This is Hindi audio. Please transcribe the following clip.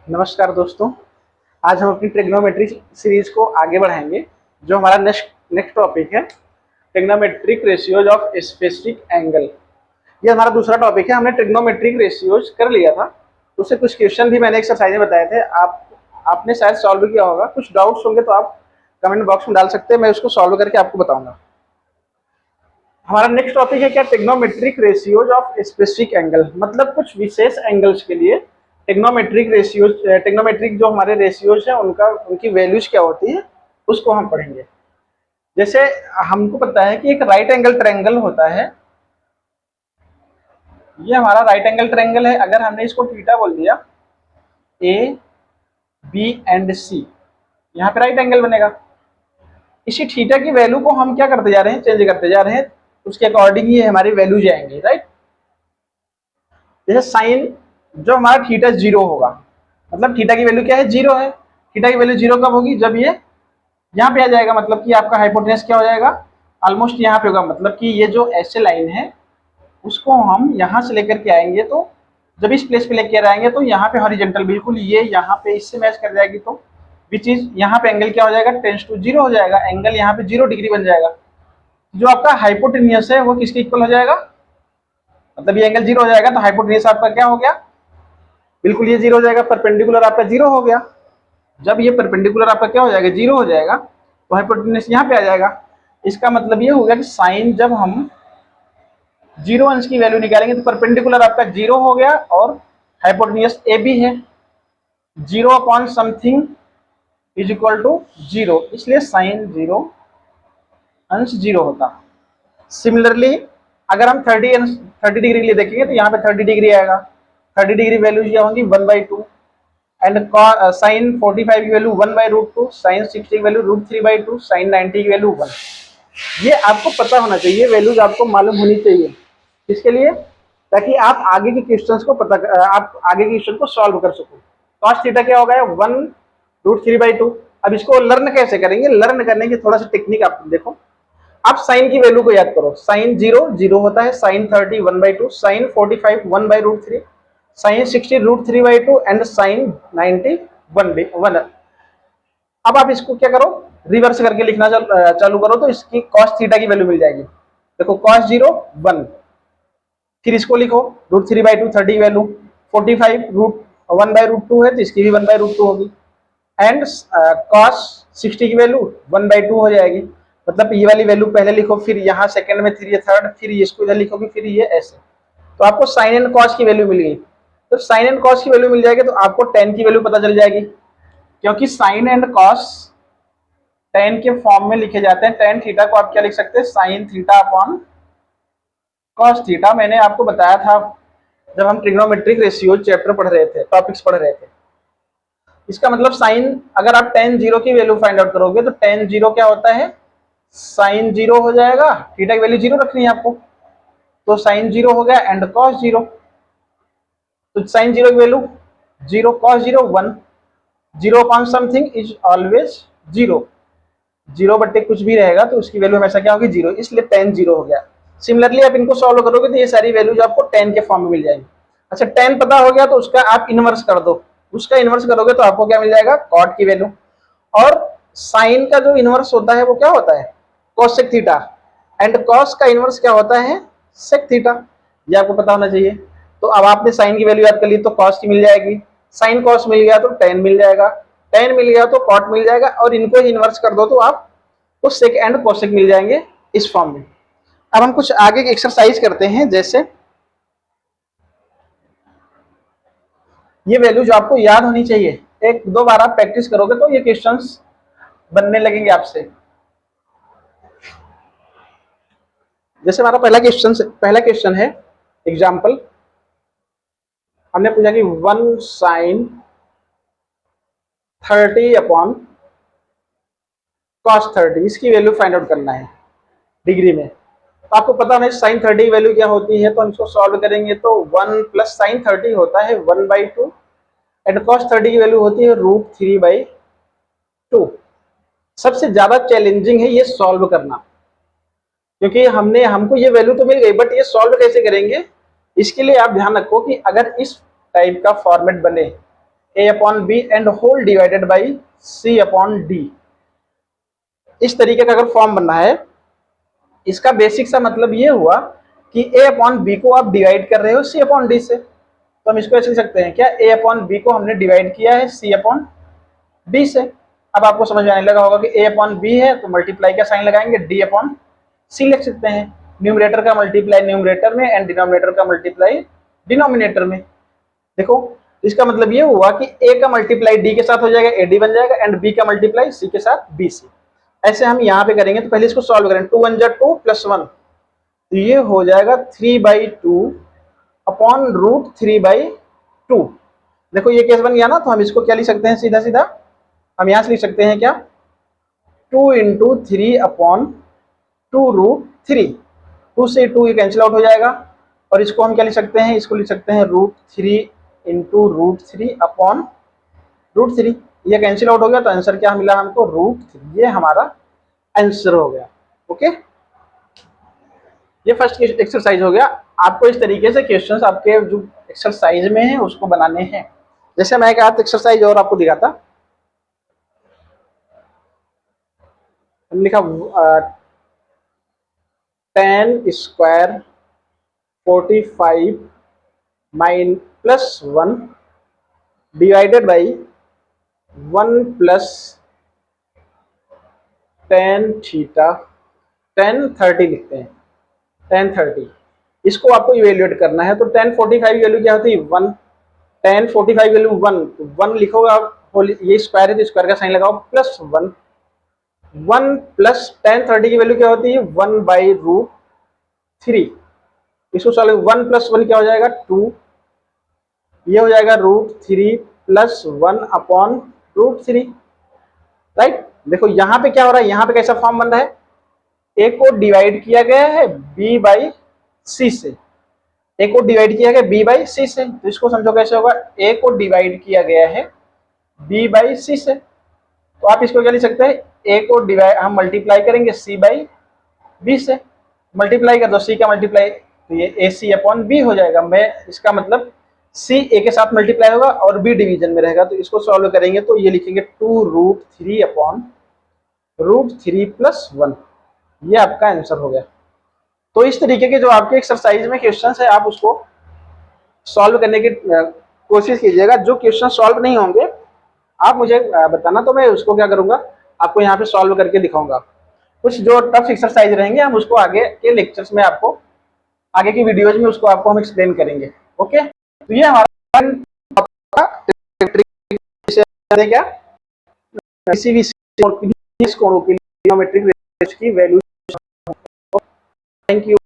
नमस्कार दोस्तों। आज हम अपनी ट्रिग्नोमेट्री सीरीज को आगे बढ़ाएंगे। जो हमारा नेक्स्ट टॉपिक है trigonometric ratios of specific angle. ये हमारा दूसरा टॉपिक है। हमने ट्रिग्नोमेट्रिक रेशियोज कर लिया था, उससे कुछ क्वेश्चन भी मैंने एक्सरसाइज में बताए थे। आपने शायद सॉल्व किया होगा। कुछ डाउट्स होंगे तो आप कमेंट बॉक्स में डाल सकते हैं, मैं उसको सॉल्व करके आपको बताऊंगा। हमारा नेक्स्ट टॉपिक है क्या, trigonometric ratios of specific angle. मतलब कुछ विशेष एंगल्स के लिए ट्रिग्नोमेट्रिक जो हमारे रेशियोज है उनकी वैल्यूज क्या होती है उसको हम पढ़ेंगे। जैसे हमको पता है कि एक राइट एंगल ट्रायंगल होता है। ये हमारा राइट एंगल ट्रायंगल है। अगर हमने इसको थीटा बोल दिया, ए बी एंड सी, यहाँ पे राइट एंगल बनेगा। इसी थीटा की वैल्यू को हम क्या करते जा रहे हैं, चेंज करते जा रहे हैं। उसके अकॉर्डिंग ये हमारी वैल्यू जाएंगे, राइट। जैसे साइन जो हमारा थीटा 0 होगा, मतलब थीटा की वैल्यू क्या है, 0 है। थीटा की वैल्यू 0 कब होगी, जब ये यहाँ पे आ जाएगा। मतलब कि आपका हाइपोटेनस क्या हो जाएगा, ऑलमोस्ट यहाँ पे होगा। मतलब कि ये जो ऐसे लाइन है उसको हम यहाँ से लेकर के आएंगे, तो जब इस प्लेस पे लेकर आएंगे तो यहाँ पे हॉरिजॉन्टल बिल्कुल ये यहाँ पे इससे मैच कर जाएगी। तो विच इज यहाँ पे एंगल क्या हो जाएगा, टेंस टू 0 हो जाएगा। एंगल यहाँ पे 0 डिग्री बन जाएगा। जो आपका हाइपोटेनियस है वो किसके इक्वल हो जाएगा, मतलब ये एंगल 0 हो जाएगा तो हाइपोटेनियस आपका क्या हो गया, बिल्कुल ये 0 हो जाएगा। परपेंडिकुलर आपका 0 हो गया। जब ये परपेंडिकुलर आपका क्या हो जाएगा, 0 हो जाएगा, तो हाइपोटेनस यहाँ पे आ जाएगा। इसका मतलब ये हो गया कि साइन जब हम 0 अंश की वैल्यू निकालेंगे तो परपेंडिकुलर आपका 0 हो गया और हाइपोटेनस ए बी है। 0 upon something is equal to 0, इसलिए साइन 0 अंश 0 होता। सिमिलरली अगर हम 30 डिग्री के लिए देखेंगे तो यहाँ पे 30 डिग्री आएगा। 30 डिग्री वैल्यू क्या होंगी, 1/2 एंड साइन 45 की वैल्यू 1/√2, साइन 60 की वैल्यू √3/2, साइन 90 की वैल्यू 1। ये आपको पता होना चाहिए, वैल्यूज आपको मालूम होनी चाहिए। इसके लिए ताकि आप आगे के क्वेश्चंस को आप आगे के क्वेश्चन को सॉल्व कर सको। cos थीटा क्या होगा, 1√3/2। अब इसको लर्न कैसे करेंगे, लर्न करने की थोड़ा सा टेक्निक आप देखो। आप साइन की वैल्यू को याद करो। साइन 0 0 होता है, sine 30 1/2, sine 45 1/√3, sine 60 √3/2 and sine 90 1। अब आप इसको क्या करो, रिवर्स करके लिखना चालू करो तो इसकी cos थीटा की वैल्यू मिल जाएगी। देखो cos 0 1, फिर इसको लिखो √3/2, 30 की वैल्यू 45 1/√2 है तो इसकी भी 1/√2 होगी। एंड cos 60 की वैल्यू 1/2 हो जाएगी। मतलब ये वाली वैल्यू पहले लिखो, फिर यहाँ सेकंड में, फिर ये थर्ड, फिर इसको इधर लिखोगे, फिर ये ऐसे। तो आपको साइन एंड कॉस की वैल्यू मिल गई। तो साइन एंड कॉस की वैल्यू मिल जाएगी तो आपको टेन की वैल्यू पता चल जाएगी, क्योंकि साइन एंड कॉस टेन के फॉर्म में लिखे जाते हैं। टेन थीटा को आप क्या लिख सकते हैं, sine theta upon cos theta. मैंने आपको बताया था जब हम ट्रिग्नोमेट्रिक रेशियो चैप्टर पढ़ रहे थे, टॉपिक्स पढ़ रहे थे। इसका मतलब साइन, अगर आप टेन 0 की वैल्यू फाइंड आउट करोगे तो टेन 0 क्या होता है, साइन 0 हो जाएगा। थीटा की वैल्यू 0 रखनी है आपको, तो साइन 0 हो गया एंड कॉस 0। तो साइन 0 की value 0, cos 0 1, 0 upon something is always 0। 0 बट्टे कुछ भी रहेगा तो उसकी वैल्यू हमेशा क्या होगी, 0, इसलिए टेन 0 हो गया। सिमिलरली आप इनको सॉल्व करोगे तो ये सारी वैल्यूज आपको टेन के फॉर्म में मिल जाएंगी। अच्छा, टेन पता हो गया तो उसका आप इनवर्स कर दो। उसका इनवर्स करोगे तो आपको क्या मिल जाएगा, कॉट की वैल्यू। और साइन का जो इनवर्स होता है वो क्या होता है, कोसेक थीटा। एंड कॉस का इनवर्स क्या होता है, सेक थीटा। ये आपको पता होना चाहिए। तो अब आपने साइन की वैल्यू याद कर ली तो कॉस की मिल जाएगी। साइन कॉस मिल गया तो टेन मिल जाएगा, टेन मिल गया तो कॉट मिल जाएगा, और इनको ही इनवर्स कर दो तो आपको सेक एंड कोसेक मिल जाएंगे इस फॉर्म में। अब हम कुछ आगे की एक्सरसाइज करते हैं। जैसे ये वैल्यू जो आपको याद होनी चाहिए, एक दो बार आप प्रैक्टिस करोगे तो ये क्वेश्चंस बनने लगेंगे आपसे। जैसे हमारा पहला क्वेश्चन है एग्जाम्पल। हमने पूछा कि 1 साइन 30 अपॉन cos 30, इसकी वैल्यू फाइंड आउट करना है डिग्री में। तो आपको पता है साइन 30 की वैल्यू क्या होती है, तो हम इसको सॉल्व करेंगे तो 1 प्लस साइन 30 होता है 1/2 एंड cos 30 की वैल्यू होती है √3/2। सबसे ज्यादा चैलेंजिंग है ये सॉल्व करना, क्योंकि हमको ये वैल्यू तो मिल गई, बट ये सॉल्व कैसे करेंगे। इसके लिए आप ध्यान रखो कि अगर इस टाइप का फॉर्मेट बने, A upon B and whole divided by C upon D. इस तरीके का अगर फॉर्म बनना है, इसका बेसिक सा मतलब ये हुआ कि ए अपॉन बी को आप डिवाइड कर रहे हो सी अपॉन डी से, तो हम इसको ऐसे लिख सकते हैं क्या, ए अपॉन बी को हमने डिवाइड किया है सी अपॉन डी से। अब आपको समझ में आने लगा होगा कि ए अपॉन बी है तो मल्टीप्लाई का साइन लगाएंगे, डी अपॉन सी लिख सकते हैं। न्यूमरेटर का मल्टीप्लाई न्यूमरेटर में एंड डिनोमिनेटर का मल्टीप्लाई डिनोमिनेटर में। देखो इसका मतलब ये हुआ कि ए का मल्टीप्लाई डी के साथ हो जाएगा, ए डी बन जाएगा, एंड बी का मल्टीप्लाई सी के साथ बी सी। ऐसे हम यहाँ पे करेंगे, तो पहले इसको सॉल्व करें। 2 1 जा 2 प्लस 1, तो ये हो जाएगा 3/2 अपॉन रूट 3/2। देखो ये केस बन गया ना, तो हम इसको क्या लिख सकते हैं, सीधा सीधा हम यहाँ से लिख सकते हैं क्या, 2 इंटू 3 अपॉन 2 रूट 3। 2 से 2 ये कैंसिल आउट हो जाएगा, और इसको हम क्या लिख सकते हैं, इसको लिख सकते हैं root 3 into root 3 upon root 3। ये कैंसिल आउट हो गया, तो आंसर क्या मिला हमको, रूट 3। ये हमारा आंसर हो गया। ओके, ये फर्स्ट एक्सरसाइज हो गया। आपको इस तरीके से क्वेश्चंस आपके जो एक्सरसाइज में है उसको बनाने हैं। जैसे मैं एक आध एक्सरसाइज और आपको दिखाता, लिखा 10 square 45 mine plus 1 divided by 1 plus 10 theta 10 30 लिखते हैं, 10 30। इसको आपको इवेल्युएट करना है, तो 10 45 वैल्यू क्या होती है, 1। 10 45 वैल्यू 1, 1 लिखोगे आप, ये स्क्वायर है तो स्क्वायर का साइन लगाओ, प्लस 1। 1 प्लस 10 30 की वैल्यू क्या होती है, 1/√3। इसको सॉल्व, 1 प्लस 1 क्या हो जाएगा, 2। ये हो जाएगा √3 प्लस 1 अपॉन √3। राइट, देखो यहाँ पे क्या हो रहा है, यहाँ पे कैसा फॉर्म बन रहा है, ए को डिवाइड किया गया है बी बाई सी से, ए को डिवाइड किया गया बी बाई सी से। तो इसको समझो कैसे होगा, ए को डिवाइड किया गया है बी बाई सी से, तो आप इसको क्या लिख सकते हैं, ए को डिवाइड हम मल्टीप्लाई करेंगे सी बाई बी से, मल्टीप्लाई कर दो सी का मल्टीप्लाई, तो ये ए सी अपॉन बी हो जाएगा। मैं इसका मतलब सी ए के साथ मल्टीप्लाई होगा और बी डिवीजन में रहेगा, तो इसको सॉल्व करेंगे तो ये लिखेंगे 2√3 अपॉन √3 प्लस 1। ये आपका आंसर हो गया। तो इस तरीके के जो आपके एक्सरसाइज में क्वेश्चंस है, आप उसको सॉल्व करने की कोशिश कीजिएगा। जो क्वेश्चन सॉल्व नहीं होंगे आप मुझे बताना, तो मैं उसको क्या करूंगा, आपको यहाँ पे सॉल्व करके दिखाऊंगा। कुछ जो टफ एक्सरसाइज रहेंगे हम उसको आगे के लेक्चर्स में, आपको आगे की वीडियोज में उसको आपको हम एक्सप्लेन करेंगे। ओके, तो ये हमारा क्या, किसी भी कोणों की ज्योमेट्रिक रेशियो की वैल्यू। Thank you.